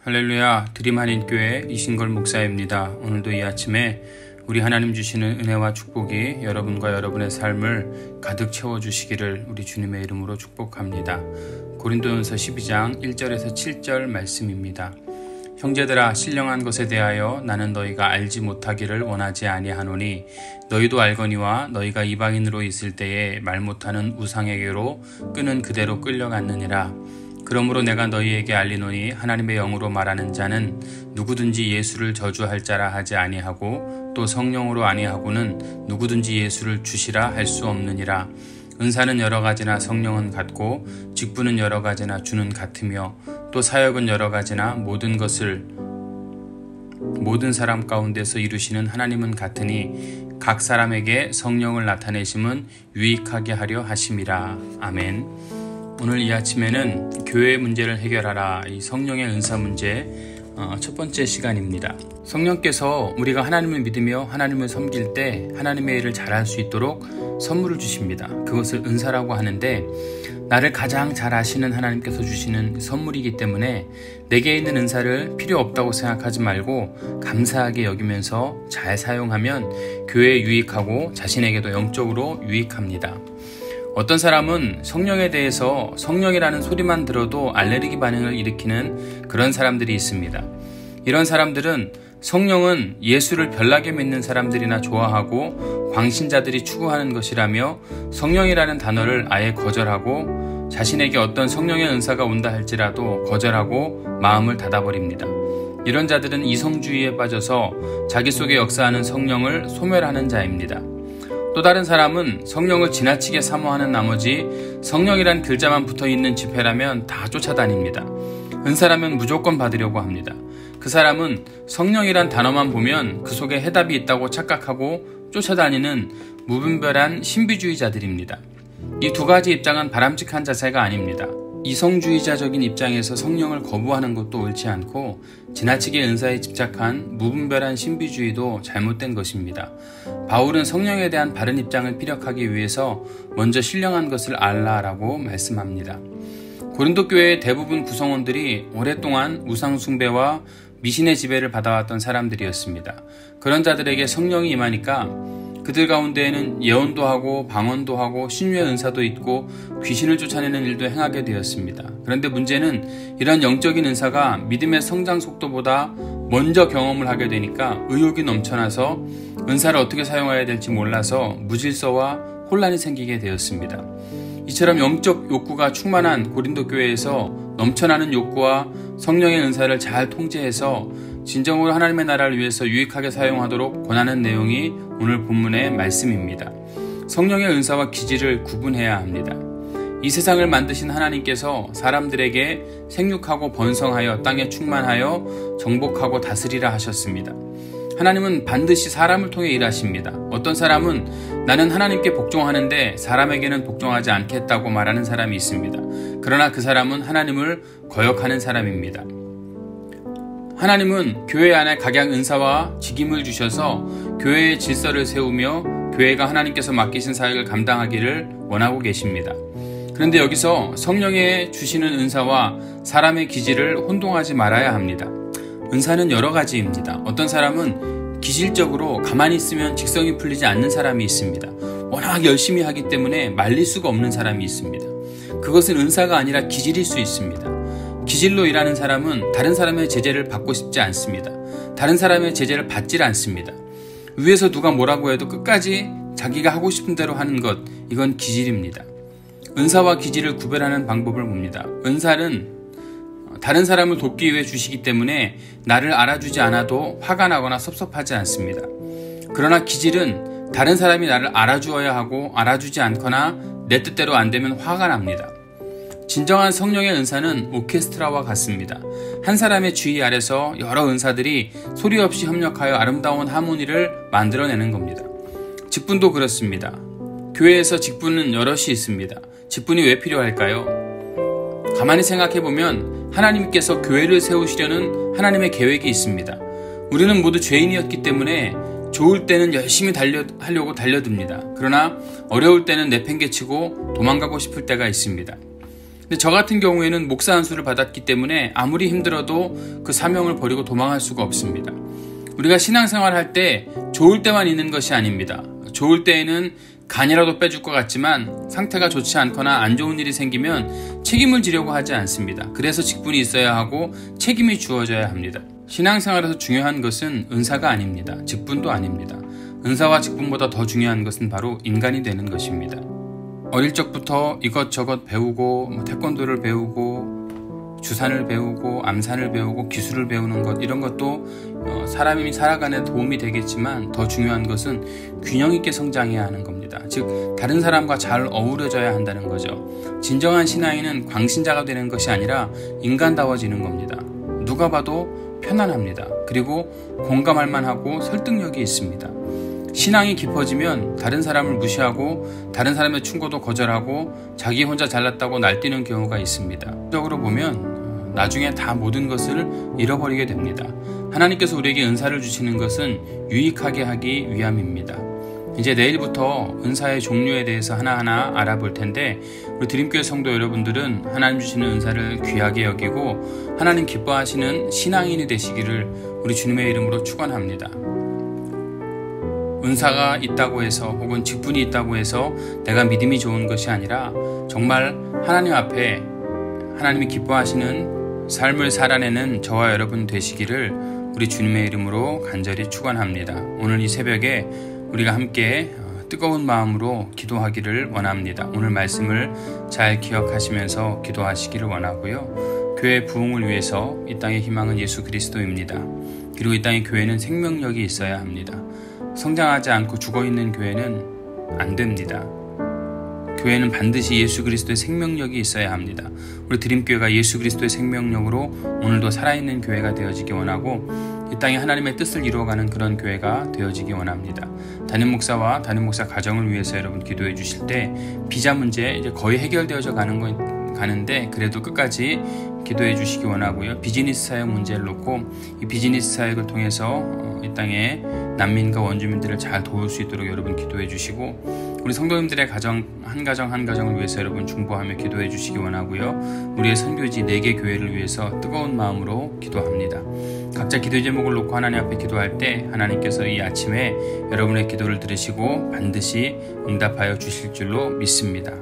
할렐루야, 드림한인교회 이신걸 목사입니다. 오늘도 이 아침에 우리 하나님 주시는 은혜와 축복이 여러분과 여러분의 삶을 가득 채워주시기를 우리 주님의 이름으로 축복합니다. 고린도전서 12장 1절에서 7절 말씀입니다. 형제들아, 신령한 것에 대하여 나는 너희가 알지 못하기를 원하지 아니하노니 너희도 알거니와 너희가 이방인으로 있을 때에 말 못하는 우상에게로 끄는 그대로 끌려갔느니라. 그러므로 내가 너희에게 알리노니 하나님의 영으로 말하는 자는 누구든지 예수를 저주할 자라 하지 아니하고 또 성령으로 아니하고는 누구든지 예수를 주시라 할 수 없느니라. 은사는 여러 가지나 성령은 같고 직분은 여러 가지나 주는 같으며 또 사역은 여러 가지나 모든 것을 모든 사람 가운데서 이루시는 하나님은 같으니 각 사람에게 성령을 나타내심은 유익하게 하려 하심이라. 아멘. 오늘 이 아침에는 교회의 문제를 해결하라, 이 성령의 은사 문제 첫 번째 시간입니다. 성령께서 우리가 하나님을 믿으며 하나님을 섬길 때 하나님의 일을 잘할 수 있도록 선물을 주십니다. 그것을 은사라고 하는데, 나를 가장 잘 아시는 하나님께서 주시는 선물이기 때문에 내게 있는 은사를 필요 없다고 생각하지 말고 감사하게 여기면서 잘 사용하면 교회에 유익하고 자신에게도 영적으로 유익합니다. 어떤 사람은 성령에 대해서 성령이라는 소리만 들어도 알레르기 반응을 일으키는 그런 사람들이 있습니다. 이런 사람들은 성령은 예수를 별나게 믿는 사람들이나 좋아하고 광신자들이 추구하는 것이라며 성령이라는 단어를 아예 거절하고 자신에게 어떤 성령의 은사가 온다 할지라도 거절하고 마음을 닫아버립니다. 이런 자들은 이성주의에 빠져서 자기 속에 역사하는 성령을 소멸하는 자입니다. 또 다른 사람은 성령을 지나치게 사모하는 나머지 성령이란 글자만 붙어있는 집회라면 다 쫓아다닙니다. 은사라면 무조건 받으려고 합니다. 그 사람은 성령이란 단어만 보면 그 속에 해답이 있다고 착각하고 쫓아다니는 무분별한 신비주의자들입니다. 이 두 가지 입장은 바람직한 자세가 아닙니다. 이성주의자적인 입장에서 성령을 거부하는 것도 옳지 않고 지나치게 은사에 집착한 무분별한 신비주의도 잘못된 것입니다. 바울은 성령에 대한 바른 입장을 피력하기 위해서 먼저 신령한 것을 알라라고 말씀합니다. 고린도 교회의 대부분 구성원들이 오랫동안 우상 숭배와 미신의 지배를 받아왔던 사람들이었습니다. 그런 자들에게 성령이 임하니까 그들 가운데에는 예언도 하고 방언도 하고 신유의 은사도 있고 귀신을 쫓아내는 일도 행하게 되었습니다. 그런데 문제는 이런 영적인 은사가 믿음의 성장 속도보다 먼저 경험을 하게 되니까 의욕이 넘쳐나서 은사를 어떻게 사용해야 될지 몰라서 무질서와 혼란이 생기게 되었습니다. 이처럼 영적 욕구가 충만한 고린도 교회에서 넘쳐나는 욕구와 성령의 은사를 잘 통제해서 진정으로 하나님의 나라를 위해서 유익하게 사용하도록 권하는 내용이 오늘 본문의 말씀입니다. 성령의 은사와 기질을 구분해야 합니다. 이 세상을 만드신 하나님께서 사람들에게 생육하고 번성하여 땅에 충만하여 정복하고 다스리라 하셨습니다. 하나님은 반드시 사람을 통해 일하십니다. 어떤 사람은 나는 하나님께 복종하는데 사람에게는 복종하지 않겠다고 말하는 사람이 있습니다. 그러나 그 사람은 하나님을 거역하는 사람입니다. 하나님은 교회 안에 각양 은사와 직임을 주셔서 교회의 질서를 세우며 교회가 하나님께서 맡기신 사역을 감당하기를 원하고 계십니다. 그런데 여기서 성령의 주시는 은사와 사람의 기질을 혼동하지 말아야 합니다. 은사는 여러 가지입니다. 어떤 사람은 기질적으로 가만히 있으면 직성이 풀리지 않는 사람이 있습니다. 워낙 열심히 하기 때문에 말릴 수가 없는 사람이 있습니다. 그것은 은사가 아니라 기질일 수 있습니다. 기질로 일하는 사람은 다른 사람의 제재를 받고 싶지 않습니다. 다른 사람의 제재를 받질 않습니다. 위에서 누가 뭐라고 해도 끝까지 자기가 하고 싶은 대로 하는 것, 이건 기질입니다. 은사와 기질을 구별하는 방법을 봅니다. 은사는 다른 사람을 돕기 위해 주시기 때문에 나를 알아주지 않아도 화가 나거나 섭섭하지 않습니다. 그러나 기질은 다른 사람이 나를 알아주어야 하고 알아주지 않거나 내 뜻대로 안 되면 화가 납니다. 진정한 성령의 은사는 오케스트라와 같습니다. 한 사람의 주의 아래서 여러 은사들이 소리 없이 협력하여 아름다운 하모니를 만들어내는 겁니다. 직분도 그렇습니다. 교회에서 직분은 여럿이 있습니다. 직분이 왜 필요할까요? 가만히 생각해보면 하나님께서 교회를 세우시려는 하나님의 계획이 있습니다. 우리는 모두 죄인이었기 때문에 좋을 때는 열심히 하려고 달려듭니다. 그러나 어려울 때는 내팽개치고 도망가고 싶을 때가 있습니다. 근데 저 같은 경우에는 목사 안수를 받았기 때문에 아무리 힘들어도 그 사명을 버리고 도망할 수가 없습니다. 우리가 신앙생활 할 때 좋을 때만 있는 것이 아닙니다. 좋을 때에는 간이라도 빼줄 것 같지만 상태가 좋지 않거나 안 좋은 일이 생기면 책임을 지려고 하지 않습니다. 그래서 직분이 있어야 하고 책임이 주어져야 합니다. 신앙생활에서 중요한 것은 은사가 아닙니다. 직분도 아닙니다. 은사와 직분보다 더 중요한 것은 바로 인간이 되는 것입니다. 어릴 적부터 이것저것 배우고 태권도를 배우고 주산을 배우고 암산을 배우고 기술을 배우는 것, 이런 것도 사람이 살아가는 도움이 되겠지만 더 중요한 것은 균형 있게 성장해야 하는 겁니다. 즉 다른 사람과 잘 어우러져야 한다는 거죠. 진정한 신앙인은 광신자가 되는 것이 아니라 인간다워지는 겁니다. 누가 봐도 편안합니다. 그리고 공감할 만하고 설득력이 있습니다. 신앙이 깊어지면 다른 사람을 무시하고 다른 사람의 충고도 거절하고 자기 혼자 잘났다고 날뛰는 경우가 있습니다. 적으로 보면 나중에 다 모든 것을 잃어버리게 됩니다. 하나님께서 우리에게 은사를 주시는 것은 유익하게 하기 위함입니다. 이제 내일부터 은사의 종류에 대해서 하나하나 알아볼 텐데, 우리 드림교회 성도 여러분들은 하나님 주시는 은사를 귀하게 여기고 하나님 기뻐하시는 신앙인이 되시기를 우리 주님의 이름으로 축원합니다. 은사가 있다고 해서 혹은 직분이 있다고 해서 내가 믿음이 좋은 것이 아니라 정말 하나님 앞에 하나님이 기뻐하시는 삶을 살아내는 저와 여러분 되시기를 우리 주님의 이름으로 간절히 축원합니다. 오늘 이 새벽에 우리가 함께 뜨거운 마음으로 기도하기를 원합니다. 오늘 말씀을 잘 기억하시면서 기도하시기를 원하고요. 교회 부흥을 위해서 이 땅의 희망은 예수 그리스도입니다. 그리고 이 땅의 교회는 생명력이 있어야 합니다. 성장하지 않고 죽어있는 교회는 안 됩니다. 교회는 반드시 예수 그리스도의 생명력이 있어야 합니다. 우리 드림교회가 예수 그리스도의 생명력으로 오늘도 살아있는 교회가 되어지기 원하고 이 땅에 하나님의 뜻을 이루어가는 그런 교회가 되어지기 원합니다. 담임 목사와 담임 목사 가정을 위해서 여러분 기도해 주실 때 비자 문제 이제 거의 해결되어져 가는데 그래도 끝까지 기도해 주시기 원하고요. 비즈니스 사역 문제를 놓고 이 비즈니스 사역을 통해서 이 땅에 난민과 원주민들을 잘 도울 수 있도록 여러분 기도해 주시고, 우리 성도님들의 가정 한 가정을 위해서 여러분 중보하며 기도해 주시기 원하고요. 우리의 선교지 4개 교회를 위해서 뜨거운 마음으로 기도합니다. 각자 기도 제목을 놓고 하나님 앞에 기도할 때 하나님께서 이 아침에 여러분의 기도를 들으시고 반드시 응답하여 주실 줄로 믿습니다.